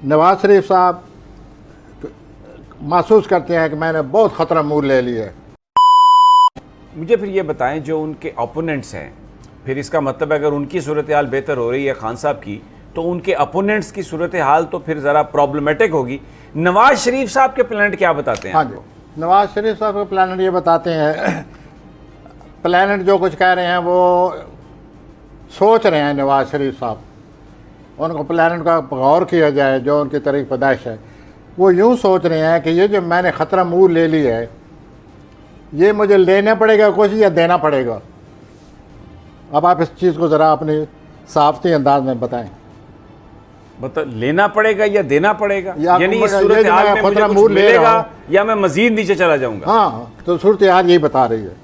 नवाज शरीफ साहब महसूस करते हैं कि मैंने बहुत ख़तरा मोड़ ले लिया है। मुझे फिर ये बताएं, जो उनके ओपोनेंट्स हैं, फिर इसका मतलब है अगर उनकी सूरत हाल बेहतर हो रही है खान साहब की, तो उनके अपोनेंट्स की सूरत हाल तो फिर ज़रा प्रॉब्लमेटिक होगी। नवाज शरीफ साहब के प्लान क्या बताते हैं? हाँ जी, नवाज शरीफ साहब के प्लान ये बताते हैं, प्लानट जो कुछ कह रहे हैं वो सोच रहे हैं नवाज शरीफ साहब, उनको प्लानट का गौर किया जाए जो उनकी तरीक़ पैदाइश है। वो यूँ सोच रहे हैं कि ये जो मैंने ख़तरा मुँह ले लिया है, ये मुझे लेना पड़ेगा कुछ या देना पड़ेगा। अब आप इस चीज़ को ज़रा अपनी साफ़ती अंदाज में बताएं। मतलब लेना पड़ेगा या देना पड़ेगा, यानी इस ये सूरत हाल में मुझे खतरा कुछ मुँह ले रहा हूं, मिलेगा या मैं मजीद नीचे चला जाऊंगा? हाँ, तो सूरत हाल यही बता रही है।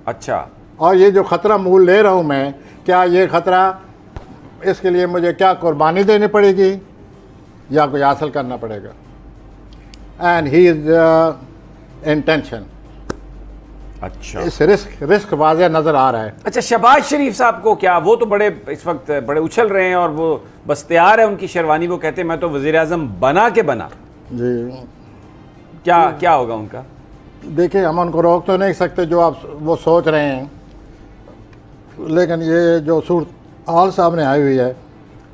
अच्छा, और ये जो ख़तरा मुँह ले रहा हूँ मैं, क्या ये ख़तरा, इसके लिए मुझे क्या कुर्बानी देनी पड़ेगी या कुछ हासिल करना पड़ेगा। And he is in tension. अच्छा, इस रिस्क वाज़ेह नज़र आ रहा है। अच्छा, शहबाज शरीफ साहब को क्या, वो तो बड़े इस वक्त बड़े उछल रहे हैं और वो बस तैयार है उनकी शेरवानी, वो कहते हैं मैं तो वज़ीर आज़म बना के बना। जी, क्या होगा उनका? देखिए, हम उनको रोक तो नहीं सकते जो आप वो सोच रहे हैं, लेकिन ये जो सूरत हाल सामने आई हुई है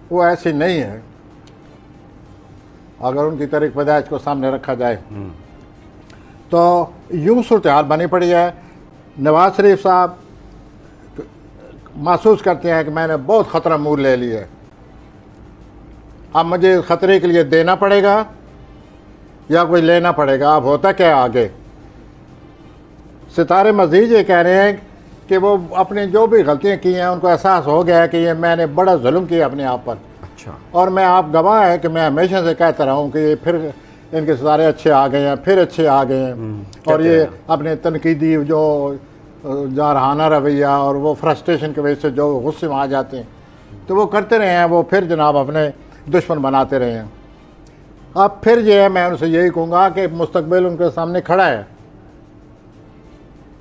वो ऐसी नहीं है। अगर उनकी तरीक़ पैदाइश को सामने रखा जाए तो यूँ सूरत हाल बनी पड़ी है। नवाज शरीफ साहब महसूस करते हैं कि मैंने बहुत ख़तरा मोड़ ले लिया है, अब मुझे इस ख़तरे के लिए देना पड़ेगा या कोई लेना पड़ेगा। अब होता क्या है आगे? सितारे मज़ीद ये कह रहे हैं कि वो अपनी जो भी गलतियाँ की हैं उनको एहसास हो गया है कि ये मैंने बड़ा जुल्म किया अपने आप पर। अच्छा, और मैं आप गवाह है कि मैं हमेशा से कहता रहा हूँ कि ये फिर इनके सितारे अच्छे आ गए हैं, फिर अच्छे आ गए हैं। और ये अपने तनकीदी जो जारहाना रवैया और वो फ्रस्ट्रेशन की वजह से जो गुस्से में आ जाते हैं तो वो करते रहे हैं, वो फिर जनाब अपने दुश्मन बनाते रहे हैं। अब फिर ये है, मैं उनसे यही कहूँगा कि मुस्तकबिल उनके सामने खड़ा है,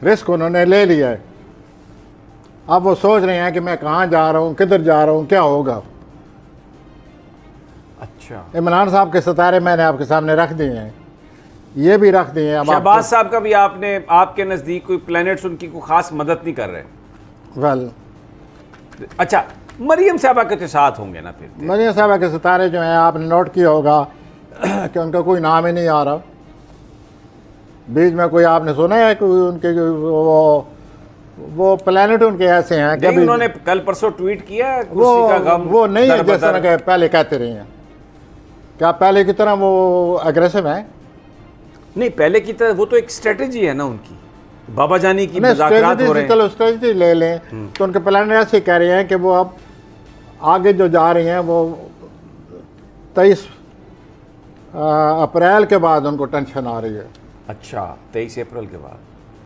रिस्क उन्होंने ले लिया है। अब वो सोच रहे हैं कि मैं कहाँ जा रहा हूँ, किधर जा रहा हूँ, क्या होगा। अच्छा, इमरान साहब के सितारे मैंने आपके सामने रख दिए हैं, ये भी रख दिए हैं। अब शहबाज साहब का भी आपके नज़दीक कोई प्लैनेट्स उनकी कोई ख़ास मदद नहीं कर रहे? वेल, अच्छा, मरियम साहबा के तो साथ होंगे ना फिर? मरियम साहबा के सितारे जो हैं, आपने नोट किया होगा कि उनका कोई नाम ही नहीं आ रहा। बीच में कोई आपने सुना है कि उनके वो प्लैनेट उनके ऐसे हैं कि उन्होंने कल परसों ट्वीट किया कुर्सी का गम वो नहीं है जिस तरह के पहले कहते रहे हैं। क्या पहले की तरह वो अग्रेसिव है? नहीं, पहले की तरह वो तो एक स्ट्रेटजी है ना उनकी, बाबा जानी की मुज़ाकरात हो रहे हैं। चलो स्ट्रेटजी ले लें तो उनके प्लान ऐसे कह रहे हैं कि वो अब आगे जो जा रही हैं वो 23 अप्रैल के बाद उनको टेंशन आ रही है। अच्छा, 23 अप्रैल के बाद,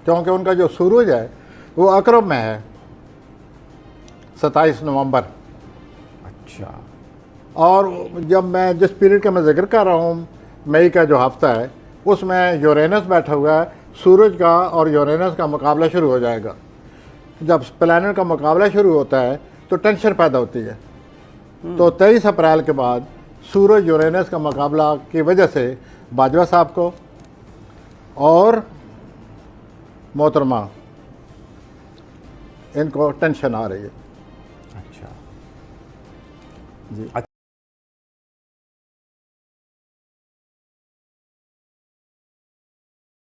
क्योंकि उनका जो सूरज है वो अकरब में है, 27 नवंबर। अच्छा, और जब मैं जिस पीरियड का मैं जिक्र कर रहा हूँ, मई का जो हफ्ता है, उसमें यूरेनस बैठा हुआ है, सूरज का और यूरेनस का मुकाबला शुरू हो जाएगा। जब प्लैनेट का मुकाबला शुरू होता है तो टेंशन पैदा होती है। तो 23 अप्रैल के बाद सूरज यूरेनस का मुकाबला की वजह से बाजवा साहब को और मोहतरमा इनको टेंशन आ रही है। अच्छा जी।